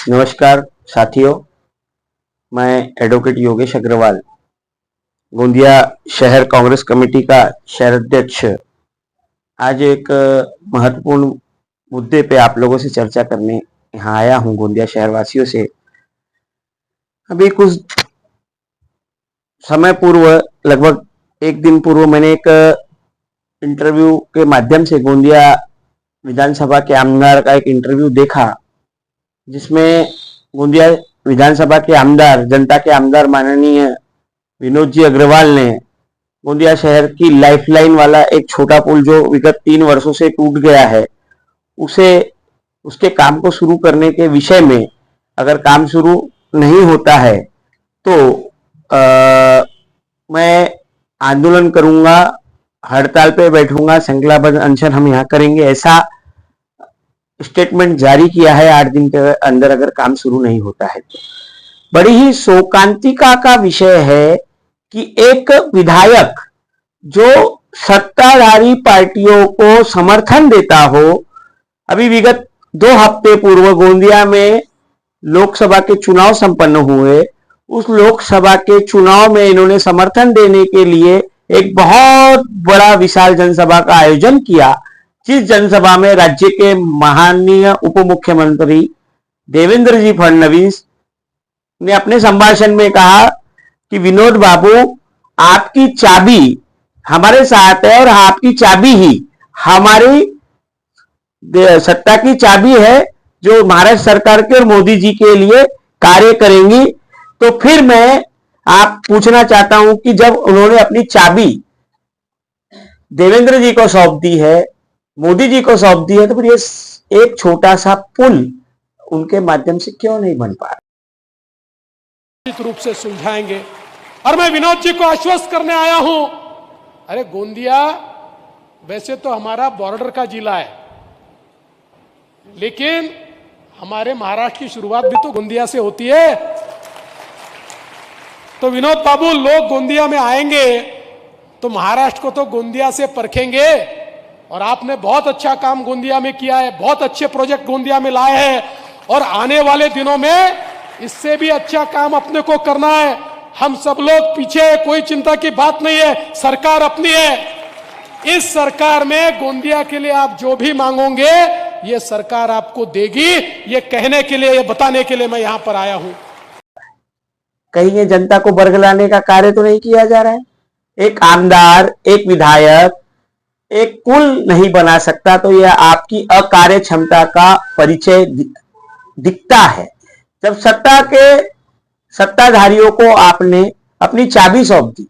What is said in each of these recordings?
नमस्कार साथियों, मैं एडवोकेट योगेश अग्रवाल, गोंदिया शहर कांग्रेस कमेटी का शहर अध्यक्ष, आज एक महत्वपूर्ण मुद्दे पे आप लोगों से चर्चा करने यहाँ आया हूँ। गोंदिया शहरवासियों से अभी कुछ समय पूर्व, लगभग एक दिन पूर्व, मैंने एक इंटरव्यू के माध्यम से गोंदिया विधानसभा के आमदार का एक इंटरव्यू देखा, जिसमें गोंदिया विधानसभा के आमदार, जनता के आमदार माननीय विनोद जी अग्रवाल ने गोंदिया शहर की लाइफलाइन वाला एक छोटा पुल जो विगत 3 वर्षों से टूट गया है, उसके काम को शुरू करने के विषय में, अगर काम शुरू नहीं होता है तो मैं आंदोलन करूंगा, हड़ताल पे बैठूंगा, श्रृंखलाबद्ध अनशन हम यहाँ करेंगे, ऐसा स्टेटमेंट जारी किया है 8 दिन के अंदर, अगर काम शुरू नहीं होता है तो। बड़ी ही शोकांतिका का विषय है कि एक विधायक जो सत्ताधारी पार्टियों को समर्थन देता हो, अभी विगत 2 हफ्ते पूर्व गोंदिया में लोकसभा के चुनाव संपन्न हुए, उस लोकसभा के चुनाव में इन्होंने समर्थन देने के लिए एक बहुत बड़ा विशाल जनसभा का आयोजन किया, जिस जनसभा में राज्य के माननीय उप मुख्यमंत्री देवेंद्र जी फडणवीस ने अपने संभाषण में कहा कि विनोद बाबू, आपकी चाबी हमारे साथ है और आपकी चाबी ही हमारी सत्ता की चाबी है, जो महाराष्ट्र सरकार के और मोदी जी के लिए कार्य करेंगी। तो फिर मैं आप पूछना चाहता हूं कि जब उन्होंने अपनी चाबी देवेंद्र जी को सौंप दी है, मोदी जी को सौंप दी है, तो फिर ये एक छोटा सा पुल उनके माध्यम से क्यों नहीं बन पा रहा? निश्चित रूप से सुलझाएंगे। और मैं विनोद जी को आश्वस्त करने आया हूं, अरे गोंदिया वैसे तो हमारा बॉर्डर का जिला है, लेकिन हमारे महाराष्ट्र की शुरुआत भी तो गोंदिया से होती है। तो विनोद बाबू, लोग गोंदिया में आएंगे तो महाराष्ट्र को तो गोंदिया से परखेंगे, और आपने बहुत अच्छा काम गोंदिया में किया है, बहुत अच्छे प्रोजेक्ट गोंदिया में लाए हैं, और आने वाले दिनों में इससे भी अच्छा काम अपने को करना है। हम सब लोग पीछे, कोई चिंता की बात नहीं है, सरकार अपनी है। इस सरकार में गोंदिया के लिए आप जो भी मांगोगे ये सरकार आपको देगी, ये कहने के लिए, ये बताने के लिए मैं यहां पर आया हूं। कहीं ये जनता को बरगलाने का कार्य तो नहीं किया जा रहा है? एक आमदार, एक विधायक एक पुल नहीं बना सकता तो यह आपकी अकार्य क्षमता का परिचय दिखता है। जब सत्ताधारियों को आपने अपनी चाबी सौंप दी,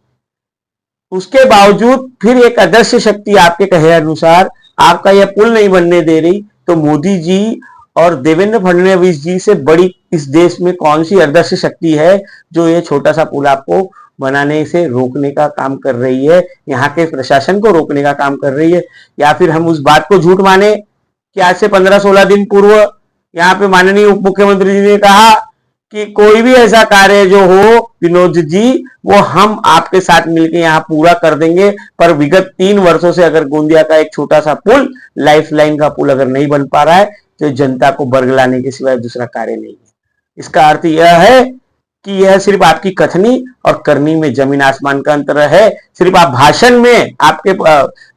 उसके बावजूद फिर एक अदृश्य शक्ति आपके कहे अनुसार आपका यह पुल नहीं बनने दे रही, तो मोदी जी और देवेंद्र फडणवीस जी से बड़ी इस देश में कौन सी अदृश्य शक्ति है जो ये छोटा सा पुल आपको बनाने से रोकने का काम कर रही है, यहाँ के प्रशासन को रोकने का काम कर रही है? या फिर हम उस बात को झूठ माने कि आज से 15-16 दिन पूर्व यहाँ पे माननीय उप मुख्यमंत्री जी ने कहा कि कोई भी ऐसा कार्य जो हो विनोद जी, वो हम आपके साथ मिलकर यहाँ पूरा कर देंगे। पर विगत 3 वर्षों से अगर गोंदिया का एक छोटा सा पुल, लाइफलाइन का पुल अगर नहीं बन पा रहा है तो जनता को बरगलाने के सिवाय दूसरा कार्य नहीं है। इसका अर्थ यह है कि यह सिर्फ आपकी कथनी और करनी में जमीन आसमान का अंतर है। सिर्फ आप भाषण में, आपके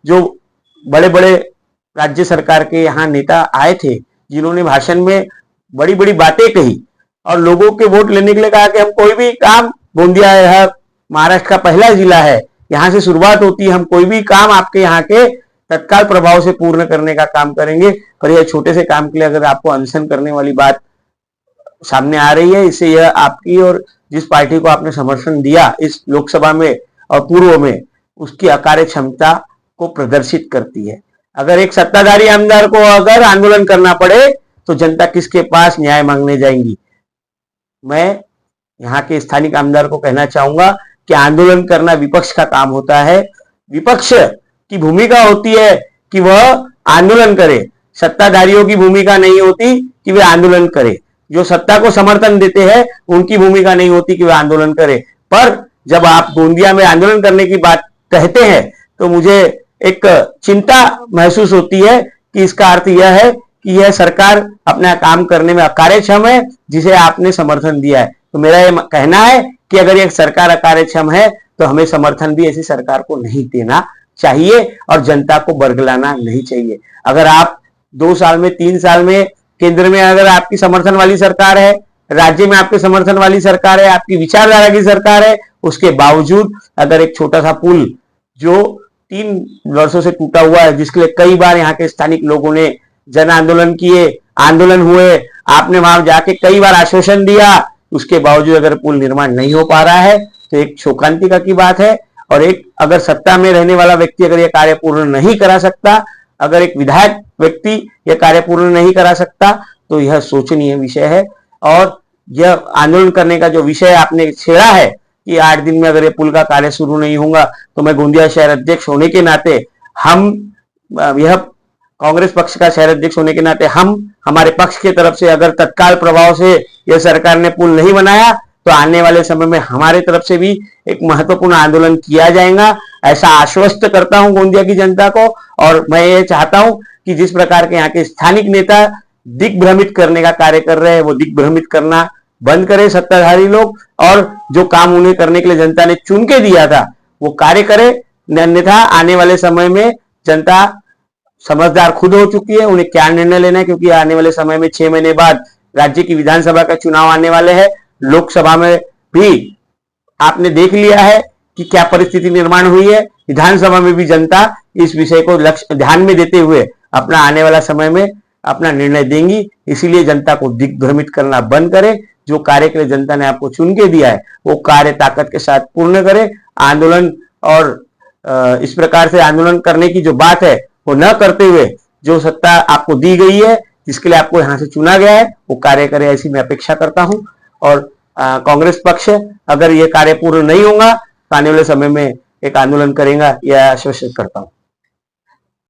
जो बड़े बड़े राज्य सरकार के यहाँ नेता आए थे, जिन्होंने भाषण में बड़ी बड़ी बातें कही और लोगों के वोट लेने के लिए कहा कि हम कोई भी काम, गोंदिया यह महाराष्ट्र का पहला जिला है, यहाँ से शुरुआत होती है, हम कोई भी काम आपके यहाँ के तत्काल प्रभाव से पूर्ण करने का काम करेंगे। पर यह छोटे से काम के लिए अगर आपको अनशन करने वाली बात सामने आ रही है, इससे यह आपकी और जिस पार्टी को आपने समर्थन दिया इस लोकसभा में और पूर्व में, उसकी अकार्य क्षमता को प्रदर्शित करती है। अगर एक सत्ताधारी आमदार को अगर आंदोलन करना पड़े तो जनता किसके पास न्याय मांगने जाएंगी? मैं यहाँ के स्थानिक आमदार को कहना चाहूंगा कि आंदोलन करना विपक्ष का काम होता है। विपक्ष की भूमिका होती है कि वह आंदोलन करे, सत्ताधारियों की भूमिका नहीं होती कि वे आंदोलन करे। जो सत्ता को समर्थन देते हैं उनकी भूमिका नहीं होती कि वे आंदोलन करे। पर जब आप गोंदिया में आंदोलन करने की बात कहते हैं तो मुझे एक चिंता महसूस होती है कि इसका अर्थ यह है कि यह सरकार अपना काम करने में अकार्यक्षम है, जिसे आपने समर्थन दिया है। तो मेरा ये कहना है कि अगर एक सरकार अकार्यक्षम है तो हमें समर्थन भी ऐसी सरकार को नहीं देना चाहिए और जनता को बरगलाना नहीं चाहिए। अगर आप 2 साल में 3 साल में केंद्र में अगर आपकी समर्थन वाली सरकार है, राज्य में आपके समर्थन वाली सरकार है, आपकी विचारधारा की सरकार है, उसके बावजूद अगर एक छोटा सा पुल जो 3 वर्षों से टूटा हुआ है, जिसके लिए कई बार यहाँ के स्थानिक लोगों ने जन आंदोलन किए, आंदोलन हुए, आपने वहां जाके कई बार आश्वासन दिया, उसके बावजूद अगर पुल निर्माण नहीं हो पा रहा है तो एक शोकांतिका की बात है। और एक अगर सत्ता में रहने वाला व्यक्ति अगर यह कार्य पूर्ण नहीं करा सकता, अगर एक विधायक व्यक्ति यह कार्य पूर्ण नहीं करा सकता, तो यह सोचनीय विषय है। और यह आंदोलन करने का जो विषय आपने छेड़ा है कि 8 दिन में अगर ये पुल का कार्य शुरू नहीं होगा, तो मैं गोंदिया शहर अध्यक्ष होने के नाते, हम यह कांग्रेस पक्ष का शहर अध्यक्ष होने के नाते, हम हमारे पक्ष की तरफ से अगर तत्काल प्रभाव से यह सरकार ने पुल नहीं बनाया तो आने वाले समय में हमारे तरफ से भी एक महत्वपूर्ण आंदोलन किया जाएगा, ऐसा आश्वस्त करता हूं गोंदिया की जनता को। और मैं ये चाहता हूं कि जिस प्रकार के यहाँ के स्थानिक नेता दिग्भ्रमित करने का कार्य कर रहे हैं, वो दिग्भ्रमित करना बंद करे सत्ताधारी लोग, और जो काम उन्हें करने के लिए जनता ने चुन के दिया था वो कार्य करे। अन्यथा आने वाले समय में जनता समझदार खुद हो चुकी है, उन्हें क्या निर्णय लेना है, क्योंकि आने वाले समय में 6 महीने बाद राज्य की विधानसभा का चुनाव आने वाले हैं। लोकसभा में भी आपने देख लिया है कि क्या परिस्थिति निर्माण हुई है। विधानसभा में भी जनता इस विषय को लक्ष्य ध्यान में देते हुए अपना आने वाला समय में अपना निर्णय देंगी। इसीलिए जनता को दिग्भ्रमित करना बंद करे। जो कार्य के लिए जनता ने आपको चुन के दिया है वो कार्य ताकत के साथ पूर्ण करे। आंदोलन और इस प्रकार से आंदोलन करने की जो बात है वो न करते हुए जो सत्ता आपको दी गई है, जिसके लिए आपको यहां से चुना गया है, वो कार्य करे, ऐसी मैं अपेक्षा करता हूं। और कांग्रेस पक्ष अगर ये कार्य पूर्ण नहीं होगा तो आने वाले समय में एक आंदोलन करेगा, यह आश्वस्त करता हूं।